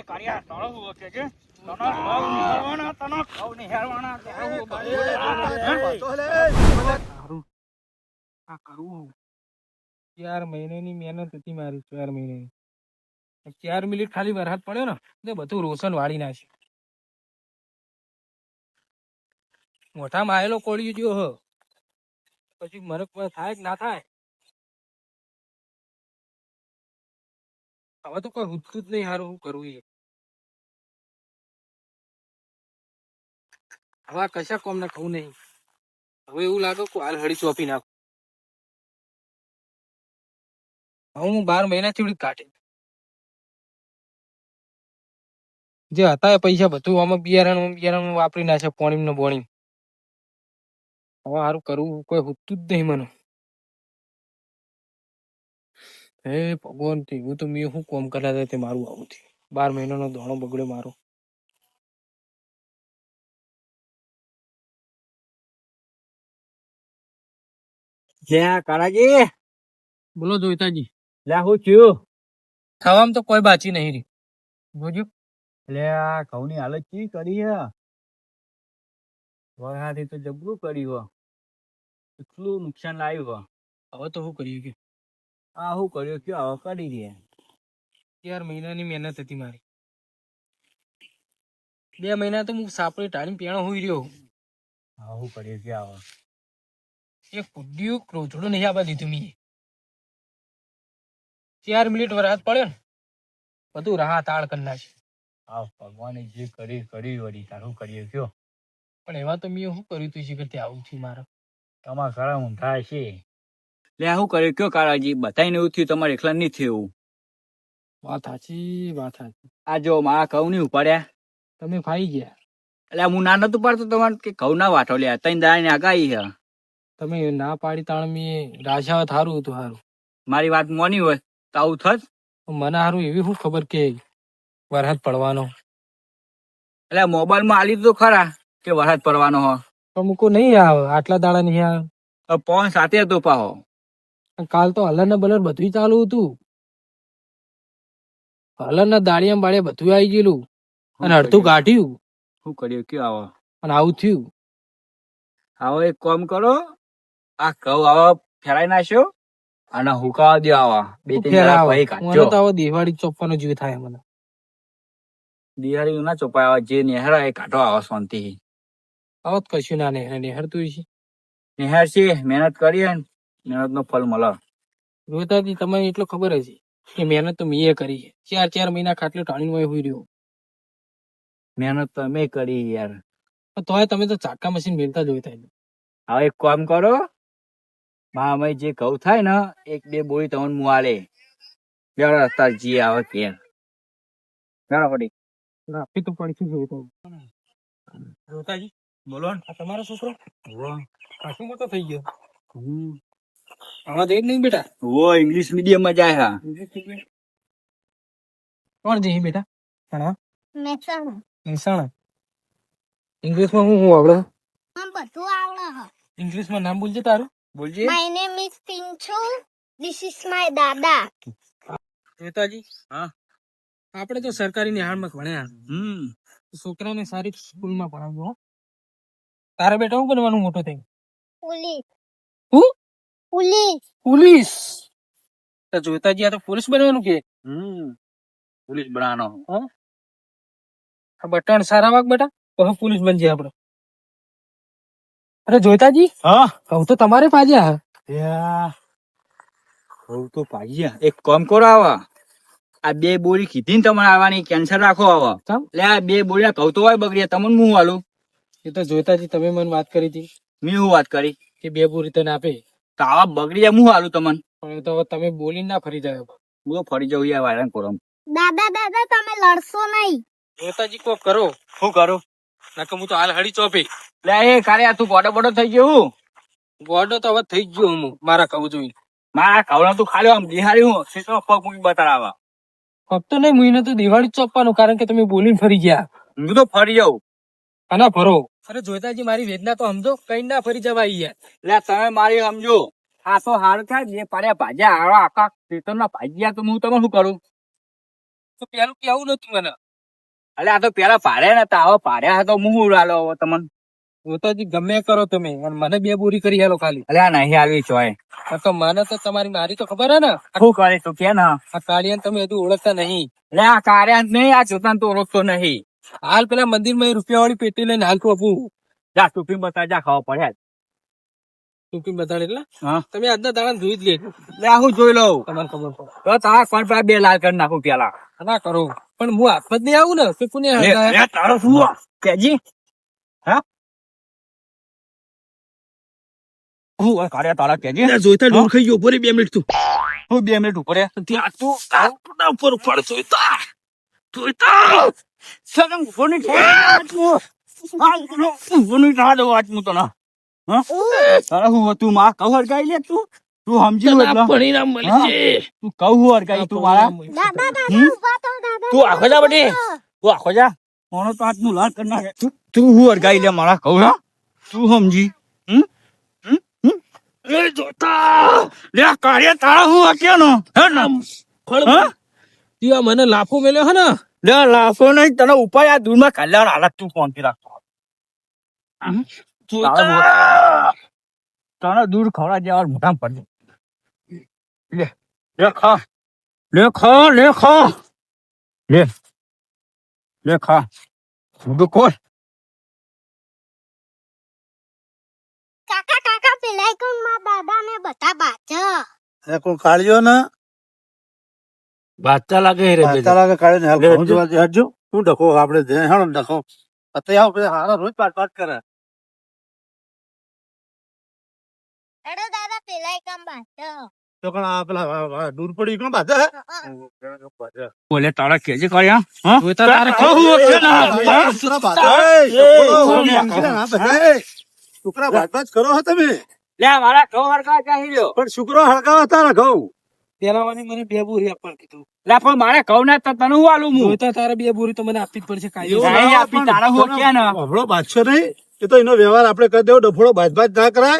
કાર્યા તળો હુઓ કે તને લવ નિહાળવાના તને કવ નિહાળવાના સારું આ કરવું 4 મહિનાની મહેનત હતી મારી 4 મહિનાની 4 મિનિટ ખાલી વરસાદ પડ્યો ને તે બધું રોશન વાળી નાખ્યું મોઢામાં આયેલો કોળિયો જો હ પછી મરક થાય કે ના થાય હવે તો કોઈ હુજતું જ નહીં હારું હું કરવું એ હવે આ કશા કોમ ને ખાવું નહીં હવે એવું લાગે કે હાલ હળી ચોપી નાખું હવે હું 12 મહિના થી કાઢે જે હતા એ પૈસા બધું આમાં બિયારણ વાપરી નાખે પોણી ને બોણી હવે સારું કરવું કોઈ હુજતું જ નહીં મને હે ભગવાન એવું તો મેં શું કોમ કર્યા તે મારું આવું થયું 12 મહિનાનો દોણો બગડ્યો મારો જ્યાં કારાજી બોલો જોઈતાજી લે હું થયું ખાવામાં તો કોઈ બાચી નહીં રહી જોજો એટલે આ ઘઉંની હાલત ચી કરી હે વરસાદે તો જબરું કર્યું હો એટલું નુકસાન લાવ્યું હો હવે તો શું કરીએ કે આ શું કર્યું કે હવે કરી દે 4 મહિનાની મહેનત હતી મારી 2 મહિના તો હું સાપડી ટાળી પેણો હોઈ રહ્યો હા શું કર્યું કે હવે એક કુડિયું ક્રોધડું નહીં આપવા દીધું મેં 4 મિનિટ વરસાદ પડ્યો ને બધું રાહ તાળ કરી નાખી હા ભગવાને જે કરી વળી તારું કર્યું કયો પણ એમાં તો મેં શું કર્યું તું છે કે આવું થયું મારે તમારા ઘણા ઊંધા છે લે શું કર્યું કયો કારાજી બતાવીને એવું થયું તમારે એકલા નહીં થયું વાત સાચી આ જો મારા ઘઉં નહીં ઉપાડ્યા તમે ફાઈ ગયા એટલે હું ના નતું પાડતો તમારે કે ઘઉં ના વાટો લે 3 દાડાની આગાહી છે તમે ના પાડી તાણ મેં રાજાવત હારું હતું હારું મારી વાત મોની હોય તો આવું થત મને હારું એવી શું ખબર કે વરસાદ પડવાનો એટલે મોબાઈલમાં આલી તો ખરા કે વરસાદ પડવાનો હો તો મૂકો નહીં આવે આટલા દાડા નહીં આવે પવન સાથે હતો પાહો કાલ તો હલર ને બલર બધું ચાલુ હતું હલર ના દાળિયા બાળિયા બધું આવી ગયેલું અને અડધું કાઢ્યું શું કર્યું કયો આવો અને આવું થયું આવો એક કામ કરો આ ઘઉં આવા ફેરાઈ નાખ્યો અને હુકાવા દો આવા 2-3 દાડા પછી કાઢજો મને તો હવે દિવાળી ચોપવાનો જીવ થાય મને દિવાળી ના ચોપાય જે નેહરા એ કાઢો આવો શાંતિ હવે તો કશું ના નેહર તું છે નેહર છે મહેનત કરીએ મહેનત નો ફળ મળે રોહિતાજી તમને એટલો ખબર હશે કે મહેનત તો મેં કરી છે 4 મહિના ખાટલો ટાણીમાં હોઈ રહ્યો મહેનત તો અમે કરી યાર તોય તમે તો ચાકા મશીન મેલતા જોઈતા હવે એક કામ કરો અમે જે ઘઉં થાય ને 1-2 બોરી તમને મુઆલે બેડો રસ્તા જી આવે કે બેડો પડી આપી તો પડશે રોહિતાજી બોલો આ તમારો છોકરો કાશું મોટો થઈ ગયો આમાં જઈ નહીં બેટા વો ઇંગ્લિશ મીડિયમ માં જાય હા કોણ જઈ બેટા ભણવા મહેસાણા મહેસાણા ઇંગ્લિશમાં હું આવડે બધું આવડે હ ઇંગ્લિશમાં નામ બોલજે તારું બોલજે my name is Pinchu this is my દાદા રોહિતાજી હા આપણે તો સરકારી નિહાળમાં ભણ્યા છોકરાને સારી સ્કૂલમાં ભણાવજો હો. તારા બેટા શું બનવાનું મોટો થઈ પોલીસ હું પોલીસ પોલીસ તો જોતાજી આ તો પોલીસ બનવાનું કે પોલીસ બનાનો આ બટન સારા વાગ બેટા પછી પોલીસ બનજે આપડે અરે જોતાજી હા કહું તો તમારે પાજ્યા ઘઉં તો પાડ્યા એક કામ કરો આવા આ 2 બોરી કીધી ને તમારે આવવાની કેન્સર રાખો આવા એટલે આ 2 બોરી ઘઉં તો હોય બગડ્યા તમને હું હાલું એ તો જોતાજી તમે મને વાત કરી હતી મેં હું વાત કરી કે 2 બોરી તને આપે તો આવા બગડી જાય હું હાલું તમને પણ તો હવે તમે બોલીને ના ફરી જાય હું તો ફરી જાઉં યાર વાયરન કરો દાદા દાદા તમે લડશો નહીં જોતાજી કોક કરો શું કરું નકર હું તો હાલ હળી ચોપી લે એ કાલે તું ગોડો બોડો થઈ ગયો ગોડો તો હવે થઈ ગયો હું મારા કહું જોઈ મારા ઘઉં તું ખાલી આમ બિહારી હું સીધો પગ મૂકી બતાડવા ફક્ત નહીં મહિને તો દિવાળી જ ચોપવાનું કારણ કે તમે બોલીને ફરી ગયા હું તો ફરી જાઉં આના ફરો અરે જોતાજી મારી વેદના તો સમજો કઈ ના ફરી જવા યાર એટલે તમે મારી સમજો આ તો હારું થાય જે પાડ્યા ભાજ્યા આખા ખેતર ના ભાજ્યા તો હું તમે શું કરું તો પેલું કેવું નતું મને અલે આ તો પેલા પાડ્યા નતા, હવે પાડ્યા હતા તો હું ઉડાલો હવે તમને. ગોતાજી ગમે કરો તમે અને મને 2 બોરી કરી આલો ખાલી. અલે આ નહીં આવી ચોય. આ તો મને તો તમારી મારી તો ખબર હે ને. શું કરે તું કે ના? આ કાળિયાને તમે હજુ ઓળખતા નહીં. અલે આ કાર્ય નહીં, આ જોતાને તો ઓળખતો નહીં. હાલ પેલા મંદિરમાં રૂપિયા વાળી પેટી લઈને હાલ તો આપું. જા ટોપી બતા, જા ખાવા પડે. ટૂંકી બતાડે એટલે હા તમે આજના દાડા જોઈ જ લે. લે આ હું જોઈ લઉં. તમારે ખબર પડે. તો તારા કોણ પાસે 2 લાલ કરી નાખું પેલા. ના કરો પણ હું હાથમાં જ નહીં આવું ને તો કોને હળગાય? લે તારો શું કેજી? હા હું કાર્ય તારા કેજી? જોઈતા ડૂર ખાઈ ગયો. બોરી 2 મિનિટ તું. હું 2 મિનિટ ઉપર ત્યાં તું આટલા ઉપર ઉપર જોઈતા જોઈતા સગમ ફોની ફોની થા દો આજ હું તો ના. હા તારા હું તું માં કહું હરગાઈ લે તું સમજી લો એટલે પરિણામ મળશે. તું કહું હરગાઈ તું મારા દાદા દાદા હમ? ઉભા થો દાદા. તું આખો જા બટી, તું આખો જા. કોનો તો હાથ નું લાલ કરી નાખે. તું હું હરગાઈ લે મારા કહું હા તું સમજી. એ જોતા લે કાર્ય તારા હું હત્યાનો હે ને હા ત્યાં મને લાફો મેલ્યો હે ને. લે લાફો નહીં તને ઉપાય આ દૂરમાં કલ્યાણ હાલત તું કોણથી રાખતો તને દૂર ખવડા જેવા મોટા પડે. લે લે ખા લે ખા લે ખા લે લે ખા બધું કોણ કાકા કાકા પેલા કોણ માં દાદા ને બધા બાજા. કોણ કાઢ્યો ને બાચા લાગે રે તારા કાઢે ને ઘઉં જોવા દે હટજો. શું ડખો આપડે જે હેણો ડખો અત્યારે આવો પછી હારા રોજ પાટ કરે. અરે દાદા પેલા કામ બાજા. તો પણ આ પેલા દૂર પડી કોણ બાધા હે? બોલે તારા કેજે કર્યા હા જોઈતા તારે કહું હત્યાના. છોકરા બાધા છોકરા બાજ કરો હો તમે લે મારા ઘઉં હરકા ચાહી લ્યો. પણ છોકરો હળગાવા તારા ઘઉં પેલાવાની મને 2 બોરી આપવાનું કીધું. લે પણ મારે ઘઉં ના તો તને હું આલું હું જોઈતા તારે 2 બોરી તો મને આપવી જ પડશે કાયદો. એવું નહીં ના આપી, પણ તારા હું ક્યાં ના? હમણો બાદશો નહીં એ તો એનો વ્યવહાર આપડે કરી દેવો. ડફોડો બાજ ના કરાય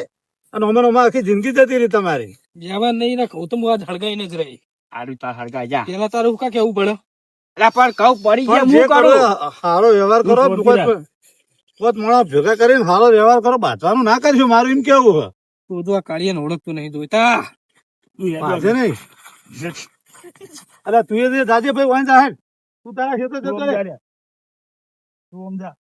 અને અમારો આખી જિંદગી જતી રહી તમારી. જવાન નહીં ના કહું તો હું આજ હળગાઈને જ રહી. આરું તાર હરકા જા. પેલા તારે હું કા કેવું પડે. લે પણ ઘઉં પડી ગયા પણ જે હું કરો કરું. સારો વ્યવહાર કરો. હું ખોટી પોત મોણા ભેગા કરીને સારો વ્યવહાર કરો. બાંધવાનું ના કરજો મારું એમ કેવું હે. તું તો આ કાળિયાને ઓળખતું નહીં જોઈતા. બાંધે નહીં. અરે તું એ દાદે ભાઈ વાંચા હે તું તારા ખેતર જતો રે. તું સમજા